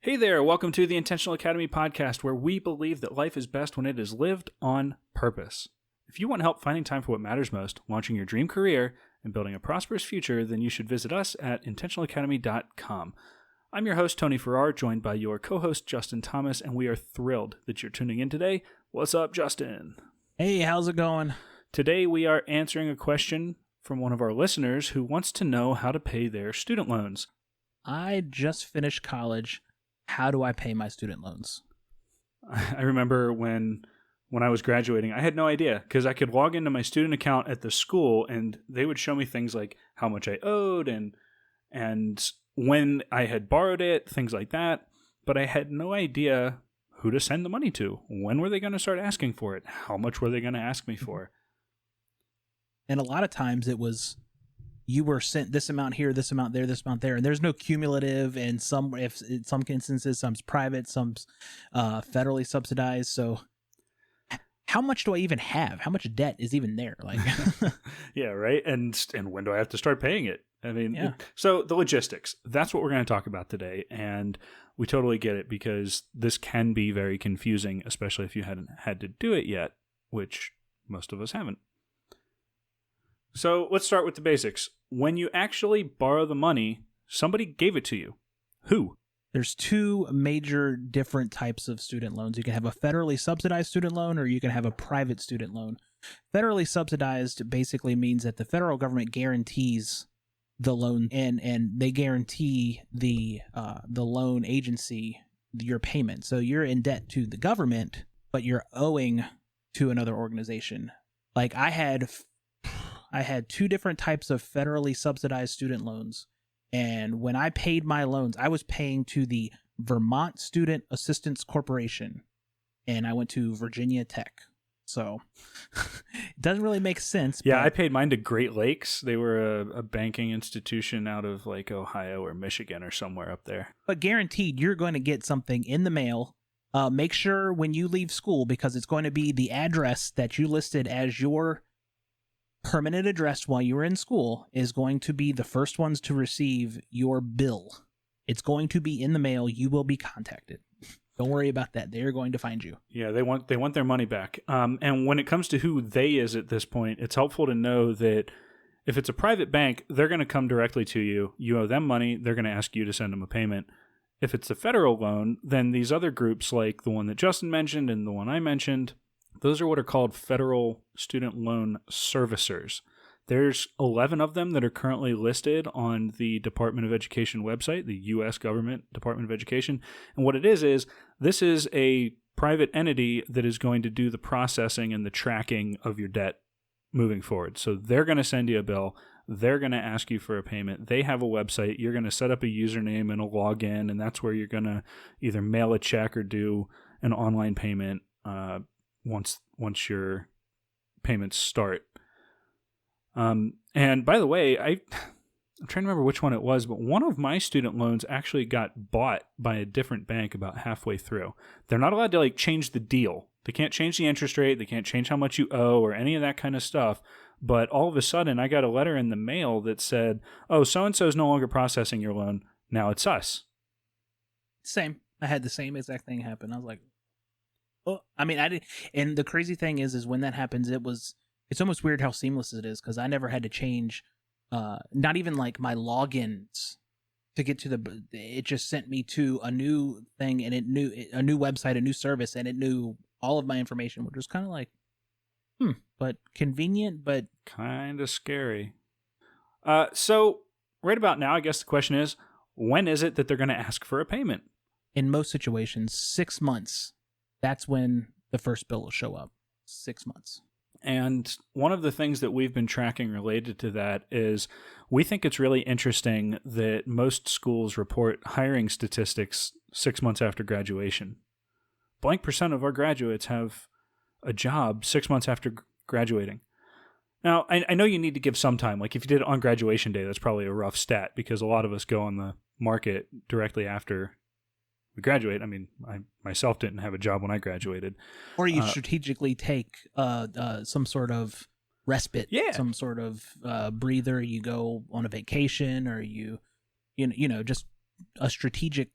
Hey there, welcome to the Intentional Academy podcast, where we believe that life is best when it is lived on purpose. If you want help finding time for what matters most, launching your dream career, and building a prosperous future, then you should visit us at intentionalacademy.com. I'm your host, Tony Farrar, joined by your co-host, Justin Thomas, and we are thrilled that you're tuning in today. What's up, Justin? Hey, how's it going? Today we are answering a question from one of our listeners who wants to know how to pay their student loans. I just finished college. How do I pay my student loans? I remember when I was graduating, I had no idea because I could log into my student account at the school and they would show me things like how much I owed and when I had borrowed it, things like that. But I had no idea who to send the money to. When were they going to start asking for it? How much were they going to ask me for? And a lot of times it was you were sent this amount here, this amount there, this amount there, and there's no cumulative. And in some instances, some's private, some's federally subsidized. So, how much do I even have? How much debt is even there? Like, yeah, right. And when do I have to start paying it? I mean, yeah. So the logistics. That's what we're going to talk about today, and we totally get it because this can be very confusing, especially if you hadn't had to do it yet, which most of us haven't. So let's start with the basics. When you actually borrow the money, somebody gave it to you. Who? There's two major different types of student loans. You can have a federally subsidized student loan or you can have a private student loan. Federally subsidized basically means that the federal government guarantees the loan and they guarantee the loan agency your payment. So you're in debt to the government, but you're owing to another organization. Like I had two different types of federally subsidized student loans. And when I paid my loans, I was paying to the Vermont Student Assistance Corporation. And I went to Virginia Tech. So it doesn't really make sense. Yeah, I paid mine to Great Lakes. They were a banking institution out of like Ohio or Michigan or somewhere up there. But guaranteed, you're going to get something in the mail. Make sure when you leave school, because it's going to be the address that you listed as your permanent address while you were in school is going to be the first ones to receive your bill. It's going to be in the mail. You will be contacted. Don't worry about that. They're going to find you. Yeah, they want their money back. And when it comes to who they is at this point, it's helpful to know that if it's a private bank, they're going to come directly to you. You owe them money. They're going to ask you to send them a payment. If it's a federal loan, then these other groups like the one that Justin mentioned and the one I mentioned, those are what are called federal student loan servicers. There's 11 of them that are currently listed on the Department of Education website, the U.S. Government Department of Education. And what it is this is a private entity that is going to do the processing and the tracking of your debt moving forward. So they're going to send you a bill. They're going to ask you for a payment. They have a website. You're going to set up a username and a login, and that's where you're going to either mail a check or do an online payment once your payments start. And by the way, I'm trying to remember which one it was, but one of my student loans actually got bought by a different bank about halfway through. They're not allowed to like change the deal. They can't change the interest rate. They can't change how much you owe or any of that kind of stuff. But all of a sudden, I got a letter in the mail that said, "Oh, so-and-so is no longer processing your loan. Now it's us." Same. I had the same exact thing happen. I was like, oh, I mean, I did. And the crazy thing is when that happens, it's almost weird how seamless it is because I never had to change, not even like my logins to get to it just sent me to a new thing and it knew a new website, a new service, and it knew all of my information, which was kind of like, but convenient, but kind of scary. So right about now, I guess the question is, when is it that they're going to ask for a payment? In most situations, 6 months. That's when the first bill will show up. 6 months. And one of the things that we've been tracking related to that is we think it's really interesting that most schools report hiring statistics 6 months after graduation. Blank percent of our graduates have a job 6 months after graduating. Now, I know you need to give some time. Like if you did it on graduation day, that's probably a rough stat because a lot of us go on the market directly after we graduate. I mean, I myself didn't have a job when I graduated. Or you strategically take some sort of respite, some sort of breather. You go on a vacation, or you know, just a strategic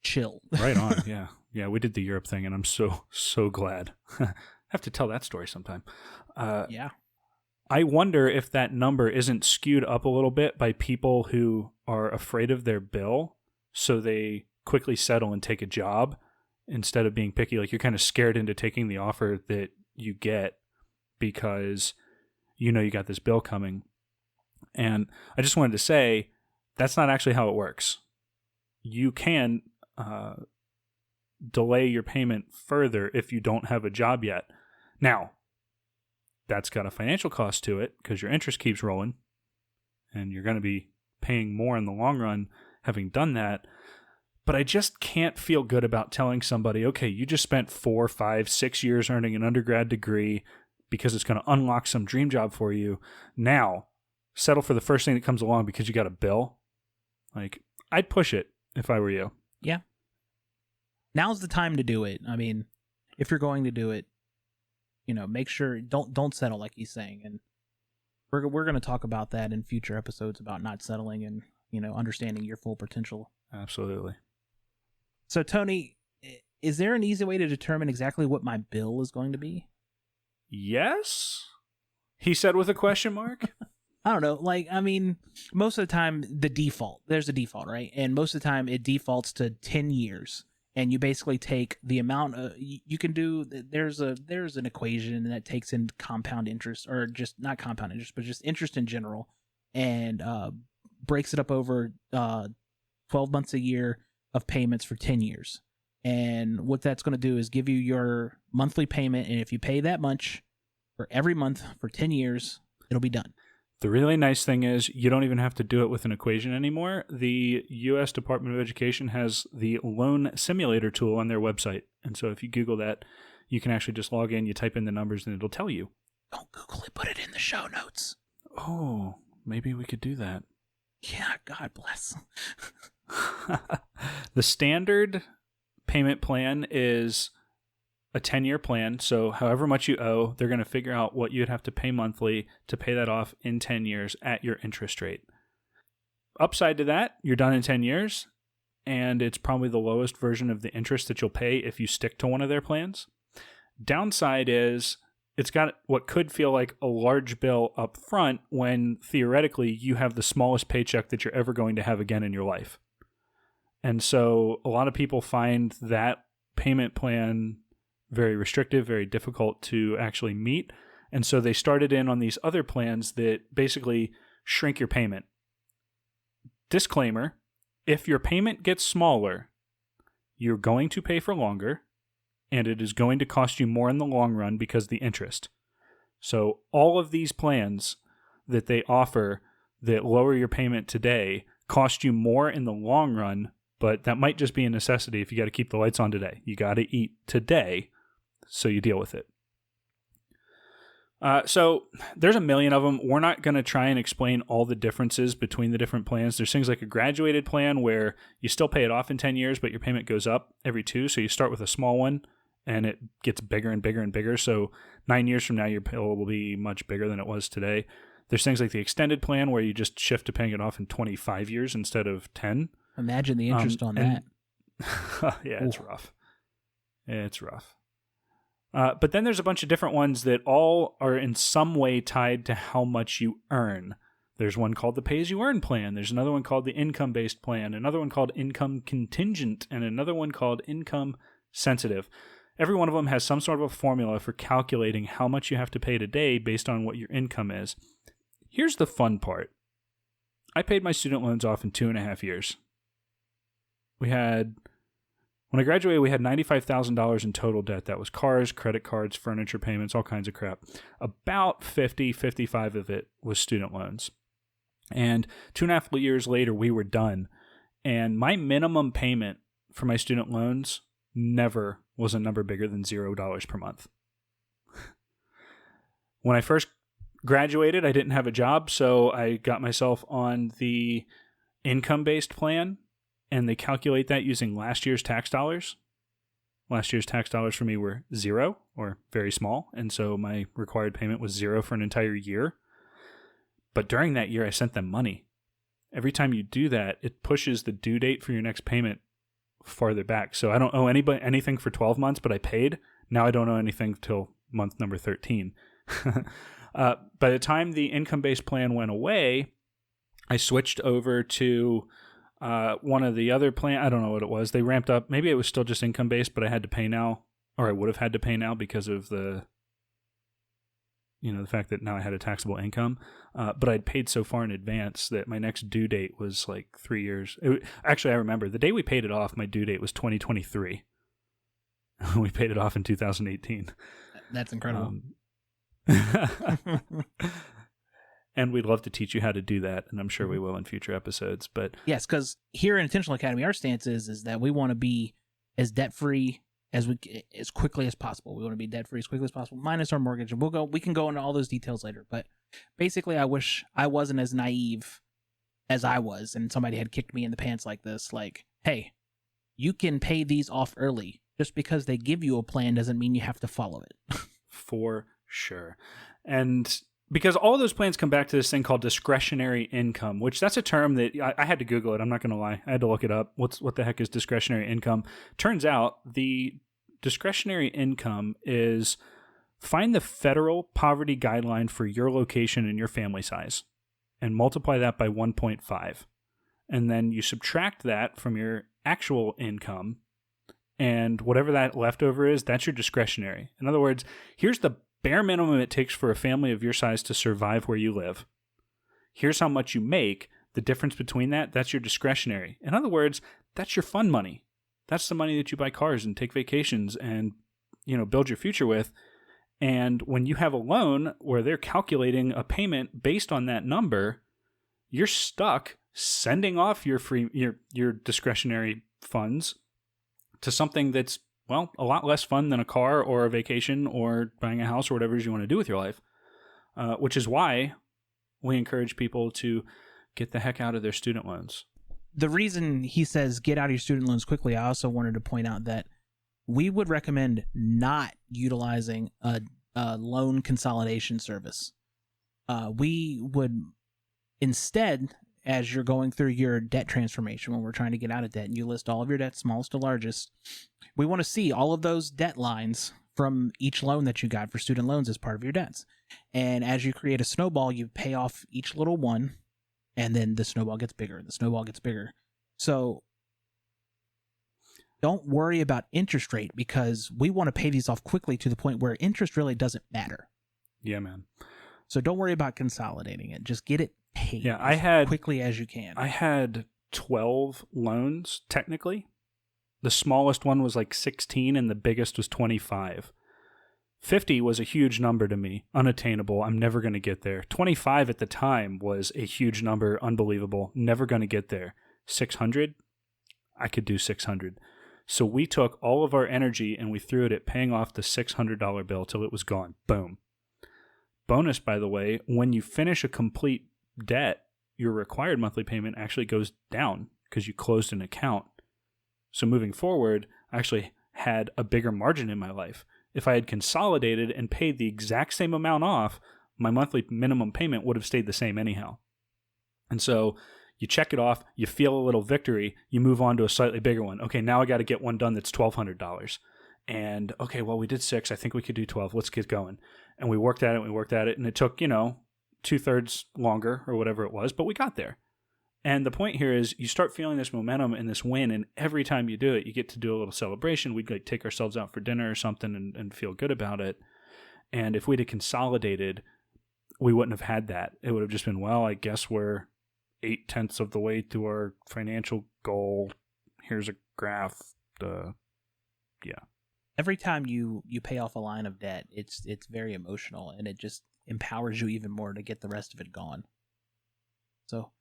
chill. Right on. Yeah. Yeah. We did the Europe thing, and I'm so glad. I have to tell that story sometime. Yeah. I wonder if that number isn't skewed up a little bit by people who are afraid of their bill, so they quickly settle and take a job instead of being picky. Like, you're kind of scared into taking the offer that you get because you know you got this bill coming. And I just wanted to say that's not actually how it works. You can delay your payment further if you don't have a job yet. Now, that's got a financial cost to it because your interest keeps rolling and you're going to be paying more in the long run having done that. But I just can't feel good about telling somebody, okay, you just spent 4, 5, 6 years earning an undergrad degree because it's going to unlock some dream job for you. Now, settle for the first thing that comes along because you got a bill. Like, I'd push it if I were you. Yeah. Now's the time to do it. I mean, if you're going to do it, make sure don't settle, like he's saying. And we're going to talk about that in future episodes about not settling and, understanding your full potential. Absolutely. So, Tony, is there an easy way to determine exactly what my bill is going to be? Yes, he said with a question mark. I don't know. Most of the time, there's a default, right? And most of the time, it defaults to 10 years. And you basically take the amount you can do. There's an equation that takes in compound interest, or just not compound interest, but just interest in general, and breaks it up over 12 months a year of payments for 10 years. And what that's going to do is give you your monthly payment. And if you pay that much for every month for 10 years, it'll be done. The really nice thing is you don't even have to do it with an equation anymore. The U.S. Department of Education has the loan simulator tool on their website. And so if you Google that, you can actually just log in, you type in the numbers, and it'll tell you. Don't Google it. Put it in the show notes. Oh, maybe we could do that. Yeah, God bless. The standard payment plan is a 10-year plan. So however much you owe, they're going to figure out what you'd have to pay monthly to pay that off in 10 years at your interest rate. Upside to that, you're done in 10 years, and it's probably the lowest version of the interest that you'll pay if you stick to one of their plans. Downside is it's got what could feel like a large bill up front when theoretically you have the smallest paycheck that you're ever going to have again in your life. And so a lot of people find that payment plan very restrictive, very difficult to actually meet. And so they started in on these other plans that basically shrink your payment. Disclaimer, if your payment gets smaller, you're going to pay for longer, and it is going to cost you more in the long run because of the interest. So all of these plans that they offer that lower your payment today cost you more in the long run, but that might just be a necessity if you got to keep the lights on today. You got to eat today, so you deal with it. So there's a million of them. We're not going to try and explain all the differences between the different plans. There's things like a graduated plan where you still pay it off in 10 years, but your payment goes up every 2. So you start with a small one and it gets bigger and bigger and bigger. So 9 years from now, your bill will be much bigger than it was today. There's things like the extended plan where you just shift to paying it off in 25 years instead of 10. Imagine the interest on that. Yeah, it's rough. It's rough. But then there's a bunch of different ones that all are in some way tied to how much you earn. There's one called the pay-as-you-earn plan. There's another one called the income-based plan, another one called income contingent, and another one called income sensitive. Every one of them has some sort of a formula for calculating how much you have to pay today based on what your income is. Here's the fun part. I paid my student loans off in 2.5 years. When I graduated, we had $95,000 in total debt. That was cars, credit cards, furniture payments, all kinds of crap. About 55 of it was student loans. And 2.5 years later, we were done. And my minimum payment for my student loans never was a number bigger than $0 per month. When I first graduated, I didn't have a job, so I got myself on the income-based plan. And they calculate that using last year's tax dollars. Last year's tax dollars for me were 0 or very small. And so my required payment was 0 for an entire year. But during that year, I sent them money. Every time you do that, it pushes the due date for your next payment farther back. So I don't owe anybody anything for 12 months, but I paid. Now I don't owe anything till month number 13. By the time the income-based plan went away, I switched over to one of the other plan. I don't know what it was. They ramped up. Maybe it was still just income-based, but I had to pay now, or I would have had to pay now because of the fact that now I had a taxable income. But I'd paid so far in advance that my next due date was like 3 years. Actually, I remember the day we paid it off, my due date was 2023. We paid it off in 2018. That's incredible. And we'd love to teach you how to do that, and I'm sure we will in future episodes. But yes, because here in Intentional Academy, our stance is that we want to be as debt-free as quickly as possible. We want to be debt-free as quickly as possible, minus our mortgage. And we can go into all those details later. But basically, I wish I wasn't as naive as I was, and somebody had kicked me in the pants like this. Like, hey, you can pay these off early. Just because they give you a plan doesn't mean you have to follow it. For sure. And because all those plans come back to this thing called discretionary income, which that's a term that I had to Google it. I'm not going to lie. I had to look it up. What the heck is discretionary income? Turns out the discretionary income is find the federal poverty guideline for your location and your family size and multiply that by 1.5. And then you subtract that from your actual income, and whatever that leftover is, that's your discretionary. In other words, here's the bare minimum it takes for a family of your size to survive where you live. Here's how much you make. The difference between that's your discretionary. In other words, that's your fun money. That's the money that you buy cars and take vacations and, build your future with. And when you have a loan where they're calculating a payment based on that number, you're stuck sending off your discretionary funds to something that's, well, a lot less fun than a car or a vacation or buying a house or whatever it is you want to do with your life, which is why we encourage people to get the heck out of their student loans. The reason he says get out of your student loans quickly, I also wanted to point out that we would recommend not utilizing a loan consolidation service. We would instead, as you're going through your debt transformation, when we're trying to get out of debt and you list all of your debts, smallest to largest, we want to see all of those debt lines from each loan that you got for student loans as part of your debts. And as you create a snowball, you pay off each little one, and then the snowball gets bigger, the snowball gets bigger. So don't worry about interest rate, because we want to pay these off quickly to the point where interest really doesn't matter. Yeah, man. So don't worry about consolidating it. Just get it paid quickly as you can. I had 12 loans, technically. The smallest one was like 16 and the biggest was 25. 50 was a huge number to me, unattainable. I'm never going to get there. 25 at the time was a huge number, unbelievable. Never going to get there. 600? I could do 600. So we took all of our energy and we threw it at paying off the $600 bill till it was gone. Boom. Bonus, by the way, when you finish a complete debt, your required monthly payment actually goes down because you closed an account. So moving forward, I actually had a bigger margin in my life. If I had consolidated and paid the exact same amount off, my monthly minimum payment would have stayed the same anyhow. And so you check it off, you feel a little victory, you move on to a slightly bigger one. Okay, now I got to get one done that's $1,200. And okay, well, we did 6. I think we could do 12. Let's get going. And we worked at it, and it took, 2/3 longer or whatever it was, but we got there. And the point here is you start feeling this momentum and this win, and every time you do it, you get to do a little celebration. We'd like take ourselves out for dinner or something and feel good about it. And if we'd have consolidated, we wouldn't have had that. It would have just been, well, I guess we're 0.8 of the way to our financial goal. Here's a graph. Yeah. Every time you pay off a line of debt, it's very emotional, and it just empowers you even more to get the rest of it gone. So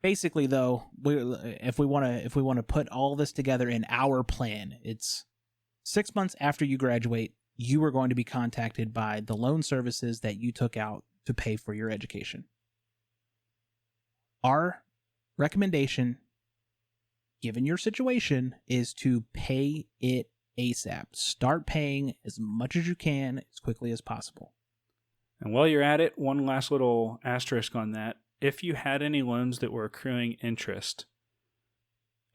basically, though, if we want to put all this together in our plan, it's 6 months after you graduate, you are going to be contacted by the loan services that you took out to pay for your education. Our recommendation, given your situation, is to pay it ASAP. Start paying as much as you can as quickly as possible. And while you're at it, one last little asterisk on that. If you had any loans that were accruing interest,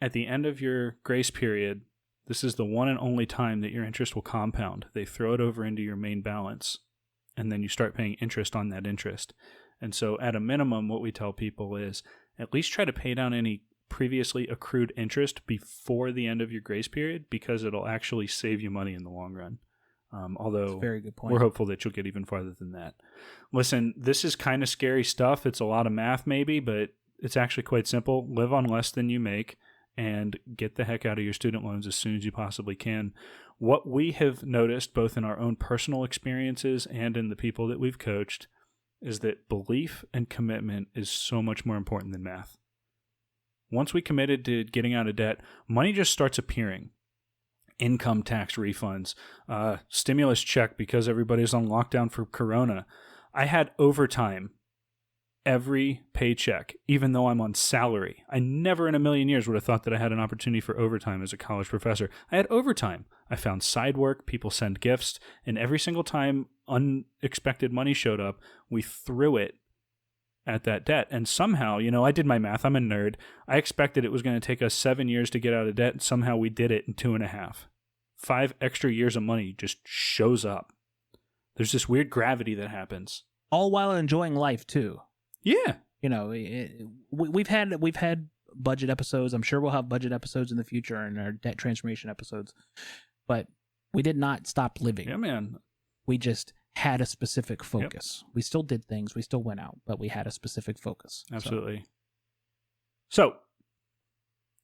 at the end of your grace period, this is the one and only time that your interest will compound. They throw it over into your main balance, and then you start paying interest on that interest. And so at a minimum, what we tell people is at least try to pay down any previously accrued interest before the end of your grace period, because it'll actually save you money in the long run. Although That's a very good point. We're hopeful that you'll get even farther than that. Listen, this is kind of scary stuff. It's a lot of math maybe, but it's actually quite simple. Live on less than you make and get the heck out of your student loans as soon as you possibly can. What we have noticed, both in our own personal experiences and in the people that we've coached, is that belief and commitment is so much more important than math. Once we committed to getting out of debt, money just starts appearing. Income tax refunds, stimulus check because everybody's on lockdown for Corona. I had overtime every paycheck, even though I'm on salary. I never in a million years would have thought that I had an opportunity for overtime as a college professor. I had overtime. I found side work, people send gifts, and every single time unexpected money showed up, we threw it at that debt. And somehow, I did my math. I'm a nerd. I expected it was going to take us 7 years to get out of debt, and somehow we did it in 2.5. 5 extra years of money just shows up. There's this weird gravity that happens. All while enjoying life too. Yeah. We've had budget episodes. I'm sure we'll have budget episodes in the future and our debt transformation episodes. But we did not stop living. Yeah, man. We just had a specific focus. Yep. We still did things. We still went out, but we had a specific focus. Absolutely. So,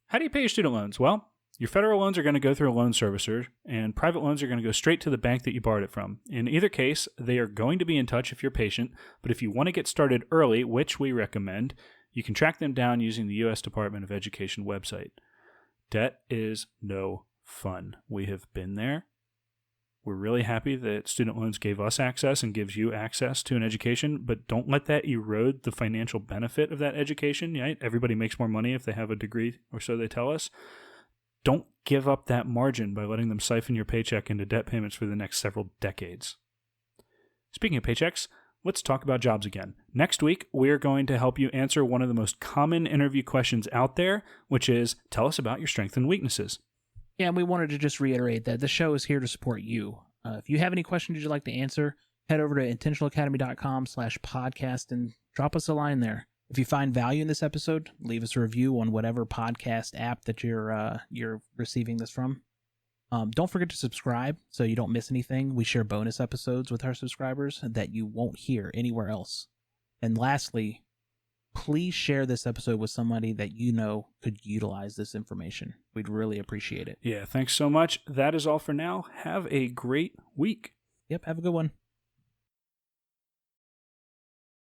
how do you pay your student loans? Well, your federal loans are going to go through a loan servicer, and private loans are going to go straight to the bank that you borrowed it from. In either case, they are going to be in touch if you're patient, but if you want to get started early, which we recommend, you can track them down using the U.S. Department of Education website. Debt is no fun. We have been there. We're really happy that student loans gave us access and gives you access to an education, but don't let that erode the financial benefit of that education. Right? Everybody makes more money if they have a degree, or so they tell us. Don't give up that margin by letting them siphon your paycheck into debt payments for the next several decades. Speaking of paychecks, let's talk about jobs again. Next week, we're going to help you answer one of the most common interview questions out there, which is, tell us about your strengths and weaknesses. Yeah, and we wanted to just reiterate that the show is here to support you. If you have any questions you'd like to answer, head over to intentionalacademy.com/podcast and drop us a line there. If you find value in this episode, leave us a review on whatever podcast app that you're receiving this from. Don't forget to subscribe so you don't miss anything. We share bonus episodes with our subscribers that you won't hear anywhere else. And lastly, please share this episode with somebody that you know could utilize this information. We'd really appreciate it. Yeah, thanks so much. That is all for now. Have a great week. Yep, have a good one.